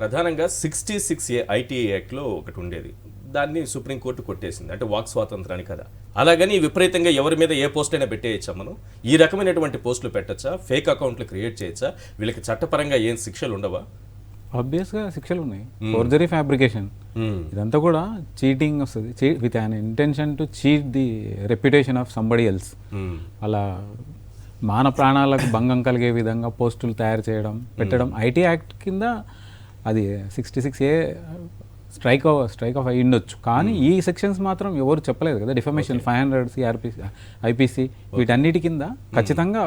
ప్రధానంగా 66A ITI యాక్ట్లో ఒకటి ఉండేది, దాన్ని సుప్రీంకోర్టు కొట్టేసింది. అంటే వాక్ స్వాతంత్రాన్ని కదా. అలాగని విపరీతంగా ఎవరి మీద ఏ పోస్ట్ అయినా పెట్టేయచ్చా మనం? ఈ రకమైనటువంటి పోస్టులు పెట్టచ్చా? ఫేక్ అకౌంట్లు క్రియేట్ చేయొచ్చా? వీళ్ళకి చట్టపరంగా ఏం శిక్షలు ఉండవా? ఆబ్వియస్గా శిక్షలు ఉన్నాయి. ఫోర్జరీ, ఫ్యాబ్రికేషన్, ఇదంతా కూడా చీటింగ్ వస్తుంది, with an intention to cheat the reputation of somebody else. అలా మాన ప్రాణాలకు భంగం కలిగే విధంగా పోస్టులు తయారు చేయడం, పెట్టడం ఐటీ యాక్ట్ కింద అది 66A స్ట్రైక్ ఆఫ్ అయి ఉండొచ్చు. కానీ ఈ సెక్షన్స్ మాత్రం ఎవరు చెప్పలేదు కదా. డిఫమేషన్ 500 CRPC, IPC వీటన్నిటి కింద ఖచ్చితంగా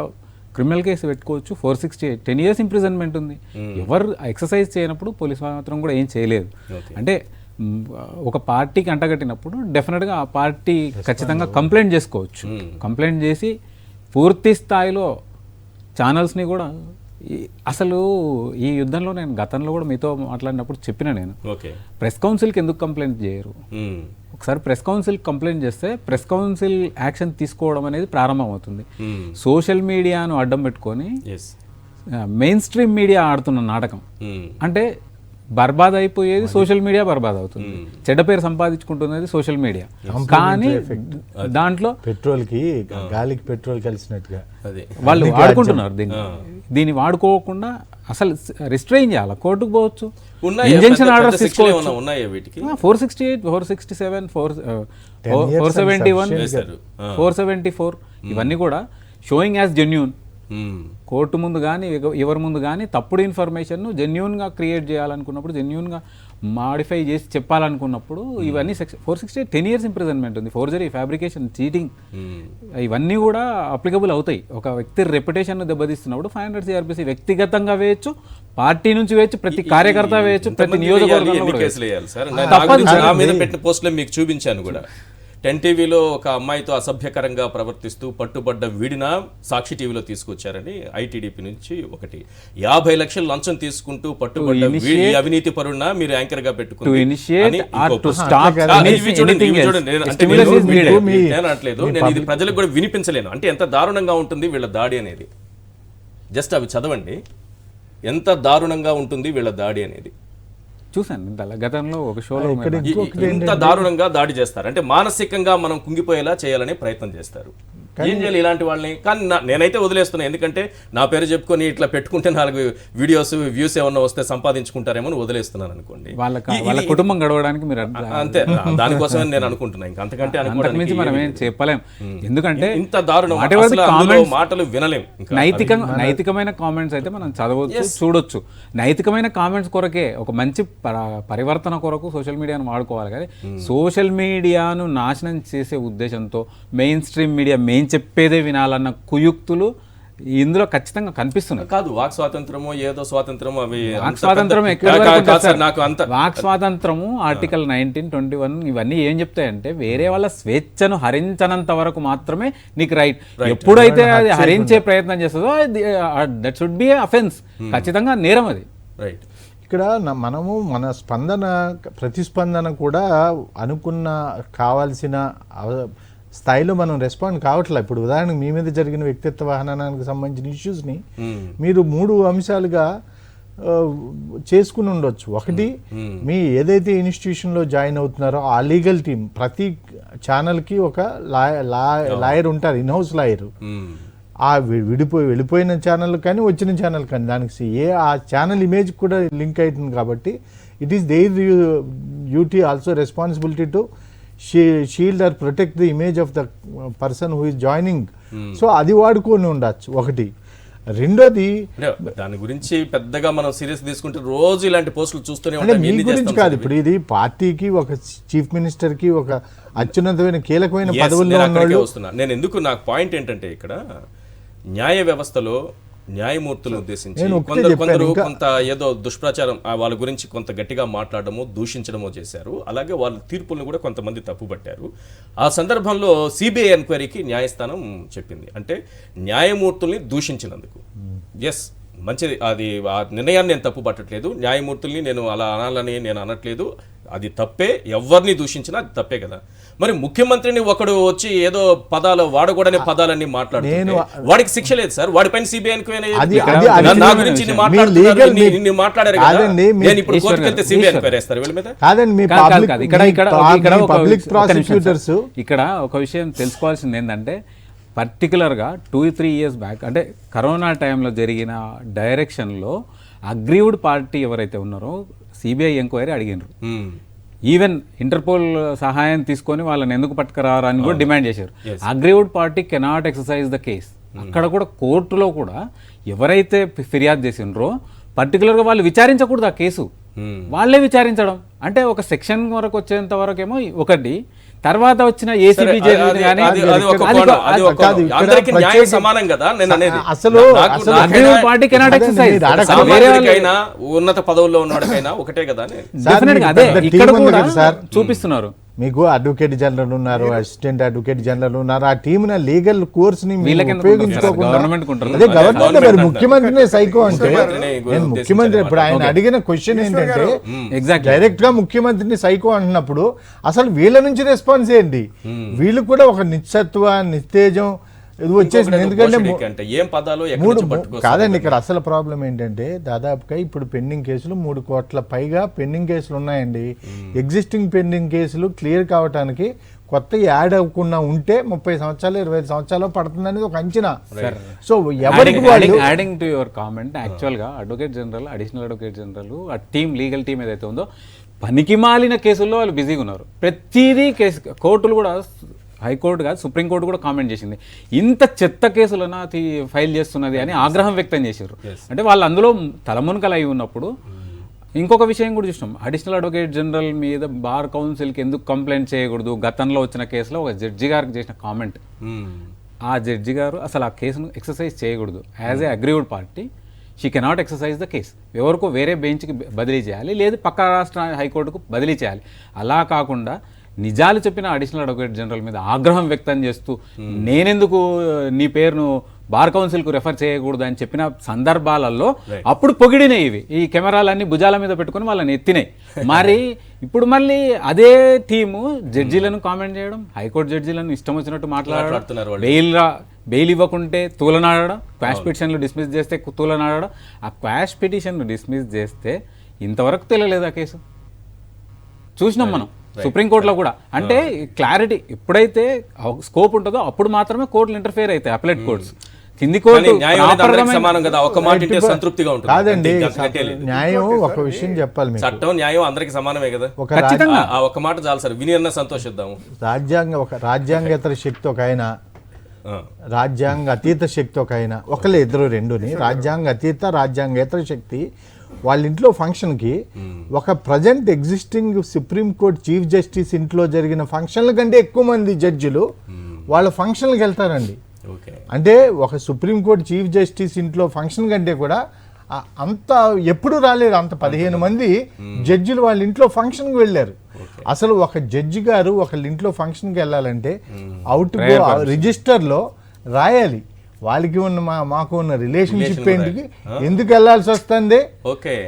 క్రిమినల్ కేసు పెట్టుకోవచ్చు. 468 10 years ఇంప్రిజన్మెంట్ ఉంది. ఎవరు ఎక్సర్సైజ్ చేయనప్పుడు పోలీస్ మాత్రం కూడా ఏం చేయలేదు. అంటే ఒక పార్టీకి అంటగట్టినప్పుడు డెఫినెట్గా ఆ పార్టీ ఖచ్చితంగా కంప్లైంట్ చేసుకోవచ్చు. కంప్లైంట్ చేసి పూర్తి స్థాయిలో ఛానల్స్ని కూడా అసలు ఈ యుద్ధంలో నేను గతంలో కూడా మీతో మాట్లాడినప్పుడు చెప్పిన, నేను ప్రెస్ కౌన్సిల్కి ఎందుకు కంప్లైంట్ చేయరు? ఒకసారి ప్రెస్ కౌన్సిల్ కంప్లైంట్ చేస్తే ప్రెస్ కౌన్సిల్ యాక్షన్ తీసుకోవడం అనేది ప్రారంభం అవుతుంది. సోషల్ మీడియాను అడ్డం పెట్టుకొని మెయిన్ స్ట్రీమ్ మీడియా ఆడుతున్న నాటకం. అంటే బర్బాద్ అయిపోయేది సోషల్ మీడియా, బర్బాద్ అవుతుంది. చెడ్డ పేరు సంపాదించుకుంటున్నది సోషల్ మీడియా. కానీ దాంట్లో పెట్రోల్కి గాలికి పెట్రోల్ కలిసినట్టుగా వాళ్ళు వాడుకుంటున్నారు. దీన్ని వాడుకోకుండా అసలు రిస్ట్రైన్ చేయాలి. కోర్టుకు పోవచ్చు, ఇంజంక్షన్ ఆర్డర్స్ తీసుకోవచ్చు. 468, 467, 471, 474 ఇవన్నీ కూడా షోయింగ్ యాజ్ జెన్యూన్. కోర్టు ముందు కానీ ఎవరి ముందు కానీ తప్పుడు ఇన్ఫర్మేషన్ను జెన్యూన్గా క్రియేట్ చేయాలనుకున్నప్పుడు, జెన్యూన్గా మాడిఫై చేసి చెప్పాలనుకున్నప్పుడు ఇవన్నీ 468 10 years ఇంప్రిజన్మెంట్ ఉంది. ఫోర్జరీ, ఫ్యాబ్రికేషన్, చీటింగ్ ఇవన్నీ కూడా అప్లికబుల్ అవుతాయి. ఒక వ్యక్తి రెప్యుటేషన్ను దెబ్బతీస్తున్నప్పుడు 500 CRPC వ్యక్తిగతంగా వేయచ్చు, పార్టీ నుంచి వేయచ్చు, ప్రతి కార్యకర్త వేయచ్చు, ప్రతి నియోజకవర్గంలో పెట్టిన పోస్టులు మీకు చూపించాను కూడా. 10 టీవీలో ఒక అమ్మాయితో అసభ్యకరంగా ప్రవర్తిస్తూ పట్టుబడ్డ వీడిన సాక్షి టీవీలో తీసుకొచ్చారని ఐటీడీపీ నుంచి ఒకటి. 50 లక్షలు లంచం తీసుకుంటూ పట్టుబడ్డ అవినీతి పరుణ మీరు యాంకర్ గా పెట్టుకుని నేను ఇది ప్రజలకు కూడా వినిపించలేను. అంటే ఎంత దారుణంగా ఉంటుంది వీళ్ళ దాడి అనేది. జస్ట్ అవి చదవండి, ఎంత దారుణంగా ఉంటుంది వీళ్ళ దాడి అనేది. చూసాను గతంలో ఒక షోలో. ఇంత దారుణంగా దాడి చేస్తారు అంటే మానసికంగా మనం కుంగిపోయేలా చేయాలనే ప్రయత్నం చేస్తారు. ఏం చేయాలి ఇలాంటి వాళ్ళని? కానీ నేనైతే వదిలేస్తున్నాను. ఎందుకంటే నా పేరు చెప్పుకొని ఇట్లా పెట్టుకుంటే 4 వీడియోస్ వ్యూస్ ఏమన్నా వస్తే సంపాదించుకుంటారేమో అని వదిలేస్తున్నాను అనుకోండి. వాళ్ళ కుటుంబం గడవడానికి మీరు అంతే, దానికోసమే నేను అనుకుంటున్నాను. ఇంకా అంతకంటే అనుకోవడానికి మనం ఏం చెప్పలేం. ఎందుకంటే ఇంత దారుణం మాటలు వినలేం. నైతికమైన కామెంట్స్ అయితే మనం చదవచ్చు, చూడొచ్చు. నైతికమైన కామెంట్స్ కొరకే, ఒక మంచి పరివర్తన కొరకు సోషల్ మీడియాను వాడుకోవాలి. కానీ సోషల్ మీడియాను నాశనం చేసే ఉద్దేశంతో మెయిన్ స్ట్రీమ్ మీడియా చెప్పేదే వినాలన్న కుయుక్తులు ఇందులో ఖచ్చితంగా కనిపిస్తున్నాయి. కాదు వాక్ స్వాతంత్రమో ఏదో స్వాతంత్రమో, అవి వాక్ స్వాతంత్రం వాక్ స్వాతంత్రము ఆర్టికల్ 19, 21 ఇవన్నీ ఏం చెప్తాయంటే వేరే వాళ్ళ స్వేచ్ఛను హరించనంత వరకు మాత్రమే నీకు రైట్. ఎప్పుడైతే అది హరించే ప్రయత్నం చేస్తుందో దట్ షుడ్ బి అఫెన్స్, ఖచ్చితంగా నేరం అది. రైట్. ఇక్కడ మనము మన ప్రతిస్పందన కూడా అనుకున్న కావాల్సిన స్థాయిలో మనం రెస్పాండ్ కావట్లేదు. ఇప్పుడు ఉదాహరణకు మీ మీద జరిగిన వ్యక్తిత్వ వాహనానికి సంబంధించిన ఇష్యూస్ని మీరు 3 అంశాలుగా చేసుకుని ఉండొచ్చు. ఒకటి, మీ ఏదైతే ఇన్స్టిట్యూషన్లో జాయిన్ అవుతున్నారో ఆ లీగల్ టీం, ప్రతి ఛానల్కి ఒక లాయర్ ఉంటారు, ఇన్హౌస్ లాయర్. ఆ వెళ్ళిపోయిన ఛానల్ కానీ వచ్చిన ఛానల్ కానీ దానికి ఆ ఛానల్ ఇమేజ్ కూడా లింక్ అవుతుంది. కాబట్టి it is their duty also responsibility to shield or protect the image of the person who is joining. So అది వాడుకొని ఉండొచ్చు ఒకటి. రెండోది, దాని గురించి పెద్దగా మనం సీరియస్ తీసుకుంటే రోజు ఇలాంటి పోస్టులు చూస్తూనే ఉంటాం. మీ గురించి కాదు, ఇప్పుడు ఇది పార్టీకి, ఒక చీఫ్ మినిస్టర్ కి, ఒక అత్యున్నతమైన కీలకమైన పదవుల్లో వస్తున్నా నేను. ఎందుకు నాకు పాయింట్ ఏంటంటే ఇక్కడ న్యాయ వ్యవస్థలో న్యాయమూర్తులను ఉద్దేశించి కొందరు కొంత ఏదో దుష్ప్రచారం వాళ్ళ గురించి కొంత గట్టిగా మాట్లాడడము, దూషించడమో చేశారు. అలాగే వాళ్ళ తీర్పులను కూడా కొంతమంది తప్పుపట్టారు. ఆ సందర్భంలో సిబిఐ ఎంక్వైరీకి న్యాయస్థానం చెప్పింది, అంటే న్యాయమూర్తుల్ని దూషించినందుకు. ఎస్, మంచిది, అది ఆ నిర్ణయాన్ని నేను తప్పు పట్టట్లేదు. న్యాయమూర్తుల్ని నేను అలా అనాలని నేను అనట్లేదు. అది తప్పే, ఎవరిని దూషించినా అది తప్పే కదా. మరి ముఖ్యమంత్రిని ఒకడు వచ్చి ఏదో పదాలు వాడకూడని పదాలన్నీ మాట్లాడుతుంటే వాడికి శిక్ష లేదు సార్, వాడిపైన సిబిఐ ఎంక్వైరీ నా గురించి ఇన్ని మాట్లాడారు కదా, నేను ఇప్పుడు కోర్టుకు వెళ్తే సిబిఐ ఎంక్వైరీ వేస్తారు వీళ్ళ మీద. కాదండి, మీ పబ్లిక్ ప్రాసిక్యూటర్స్ ఇక్కడ ఒక విషయం తెలుసుకోవాల్సింది ఏంటంటే, పర్టికులర్గా 2-3 ఇయర్స్ బ్యాక్ అంటే కరోనా టైంలో జరిగిన డైరెక్షన్లో అగ్రీవ్డ్ పార్టీ ఎవరైతే ఉన్నారో సిబిఐ ఎంక్వైరీ అడిగినారు. ఈవెన్ ఇంటర్పోల్ సహాయం తీసుకొని వాళ్ళని ఎందుకు పట్టుకురారు అని కూడా డిమాండ్ చేశారు. Aggrieved party cannot exercise the case. అక్కడ కూడా కోర్టులో కూడా ఎవరైతే ఫిర్యాదు చేసినారో పర్టికులర్గా వాళ్ళు విచారించకూడదు ఆ కేసు, వాళ్ళే విచారించడం. అంటే ఒక సెక్షన్ వరకు వచ్చేంత వరకు ఏమో ఒకటి, తర్వాత వచ్చిన ఏసీబీ పార్టీ కెనాట్ ఎక్సర్సైజ్. ఉన్నత పదవుల్లో ఉన్నవాడికైనా ఒకటే కదా. అదే ఇక్కడ కూడా చూపిస్తున్నారు. మీకు అడ్వకేట్ జనరల్ ఉన్నారు, అసిస్టెంట్ అడ్వకేట్ జనరల్ ఉన్నారు, ఆ టీమ్ లీగల్ కోర్స్ ని ఉపయోగించుకోకుండా అదే గవర్నమెంట్ మరి ముఖ్యమంత్రినే సైకో అంటే, నేను ముఖ్యమంత్రి ఇప్పుడు ఆయన అడిగిన క్వశ్చన్ ఏంటంటే డైరెక్ట్ గా ముఖ్యమంత్రిని సైకో అంటున్నప్పుడు అసలు వీళ్ళ నుంచి రెస్పాన్స్ ఏంటి? వీళ్ళు కూడా ఒక నిశ్చత్వ నిస్తేజం ఇది వచ్చేసింది. ఎందుకంటే కాదండి, ఇక్కడ అసలు ప్రాబ్లం ఏంటంటే దాదాపుగా ఇప్పుడు పెండింగ్ కేసులు 3 కోట్ల పైగా పెండింగ్ కేసులు ఉన్నాయండి. ఎగ్జిస్టింగ్ పెండింగ్ కేసులు క్లియర్ కావడానికి కొత్త యాడ్ అవ్వకుండా ఉంటే 30 సంవత్సరాలు 25 సంవత్సరాలు పడుతుంది అనేది ఒక అంచనా. సో ఎవరికి adding to your comment, actual గా advocate general, additional advocate general, ఆ టీమ్ లీగల్ టీమ్ ఏదైతే ఉందో పనికి మాలిన కేసుల్లో వాళ్ళు బిజీగా ఉన్నారు. ప్రతిదీ కేసు, కోర్టులు కూడా, హైకోర్టు కాదు సుప్రీంకోర్టు కూడా కామెంట్ చేసింది, ఇంత చెత్త కేసులను ఫైల్ చేస్తున్నది అని ఆగ్రహం వ్యక్తం చేశారు. అంటే వాళ్ళు అందులో తలమునకలు అయి ఉన్నప్పుడు ఇంకొక విషయం కూడా చూసినాం, అడిషనల్ అడ్వకేట్ జనరల్ మీద బార్ కౌన్సిల్కి ఎందుకు కంప్లైంట్ చేయకూడదు, గతంలో వచ్చిన కేసులో ఒక జడ్జి గారికి చేసిన కామెంట్, ఆ జడ్జి గారు అసలు ఆ కేసును ఎక్సర్సైజ్ చేయకూడదు. As a aggrieved party she cannot exercise the case. ఎవరికో వేరే బెంచ్కి బదిలీ చేయాలి, లేదు పక్క రాష్ట్ర హైకోర్టుకు బదిలీ చేయాలి. అలా కాకుండా నిజాలు చెప్పిన అడిషనల్ అడ్వకేట్ జనరల్ మీద ఆగ్రహం వ్యక్తం చేస్తూ నేనెందుకు నీ పేరును బార్ కౌన్సిల్కు రెఫర్ చేయకూడదు అని చెప్పిన సందర్భాలలో అప్పుడు పొగిడినాయి ఇవి. ఈ కెమెరాలన్నీ భుజాల మీద పెట్టుకుని వాళ్ళని ఎత్తినాయి. మరి ఇప్పుడు మళ్ళీ అదే టీము జడ్జీలను కామెంట్ చేయడం, హైకోర్టు జడ్జీలను ఇష్టం వచ్చినట్టు మాట్లాడడం, బెయిల్ ఇవ్వకుంటే తూలనాడడం, క్వాష్ పిటిషన్లు డిస్మిస్ చేస్తే తూలనాడడం. ఆ క్వాష్ పిటిషన్ను డిస్మిస్ చేస్తే ఇంతవరకు తెలియలేదు ఆ కేసు, చూసినాం మనం సుప్రీంకోర్టులో కూడా. అంటే క్లారిటీ ఎప్పుడైతే స్కోప్ ఉంటుందో అప్పుడు మాత్రమే కోర్టులు ఇంటర్ఫేర్ అవుతాయి, అప్లెట్ కోర్ట్స్. కింది కోర్టు కాదండి, న్యాయం ఒక విషయం చెప్పాలి, చట్టం న్యాయం అందరికి సమానమే కదా. ఒక మాట చాలు సార్, విని అన్న సంతోషిద్దాము. రాజ్యాంగేతర శక్తి ఒక ఆయన, రాజ్యాంగ అతీత శక్తి ఒక ఆయన, ఒకళ్ళు ఇద్దరు రెండుని, రాజ్యాంగ అతీత రాజ్యాంగేతర శక్తి వాళ్ళ ఇంట్లో ఫంక్షన్కి ఒక present existing supreme court chief justice ఇంట్లో జరిగిన ఫంక్షన్ల కంటే ఎక్కువ మంది జడ్జిలు వాళ్ళ ఫంక్షన్లకు వెళ్తారండి. అంటే ఒక సుప్రీంకోర్టు చీఫ్ జస్టిస్ ఇంట్లో ఫంక్షన్ కంటే కూడా అంత ఎప్పుడు రాలేదు, అంత 15 మంది జడ్జిలు వాళ్ళ ఇంట్లో ఫంక్షన్కి వెళ్ళారు. అసలు ఒక జడ్జి గారు ఒకళ్ళ ఇంట్లో ఫంక్షన్కి వెళ్ళాలంటే అవుట్ రిజిస్టర్లో రాయాలి వాళ్ళకి ఉన్న మాకు ఉన్న రిలేషన్షిప్ ఏంటికి, ఎందుకు వెళ్లాల్సి వస్తుంది,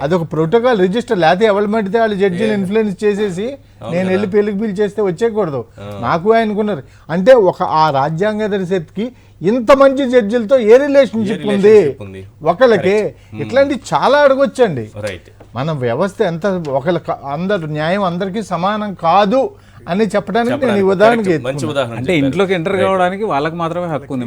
అదొక ప్రోటోకాల్ రిజిస్టర్. లేకపోతే ఎవరు మట్టితే వాళ్ళు జడ్జిని ఇన్ఫ్లుయెన్స్ చేసేసి నేను వెళ్ళి పెళ్లికి పిలిచి చేస్తే వచ్చేయకూడదు. నాకు ఆయనకున్నారు అంటే ఒక ఆ రాజ్యాంగేతర శక్తికి ఇంత మంచి జడ్జిలతో ఏ రిలేషన్షిప్ ఉంది ఒకళ్ళకి, ఇట్లాంటి చాలా అడగొచ్చండి. మన వ్యవస్థ ఎంత ఒకళ్ళ అందరు న్యాయం అందరికీ సమానం కాదు అని చెప్పడానికి నేను ఈ ఉదాహరణకి, అంటే ఇంట్లోకి ఎంటర్ కావడానికి వాళ్ళకి మాత్రమే హక్కు ఉంది.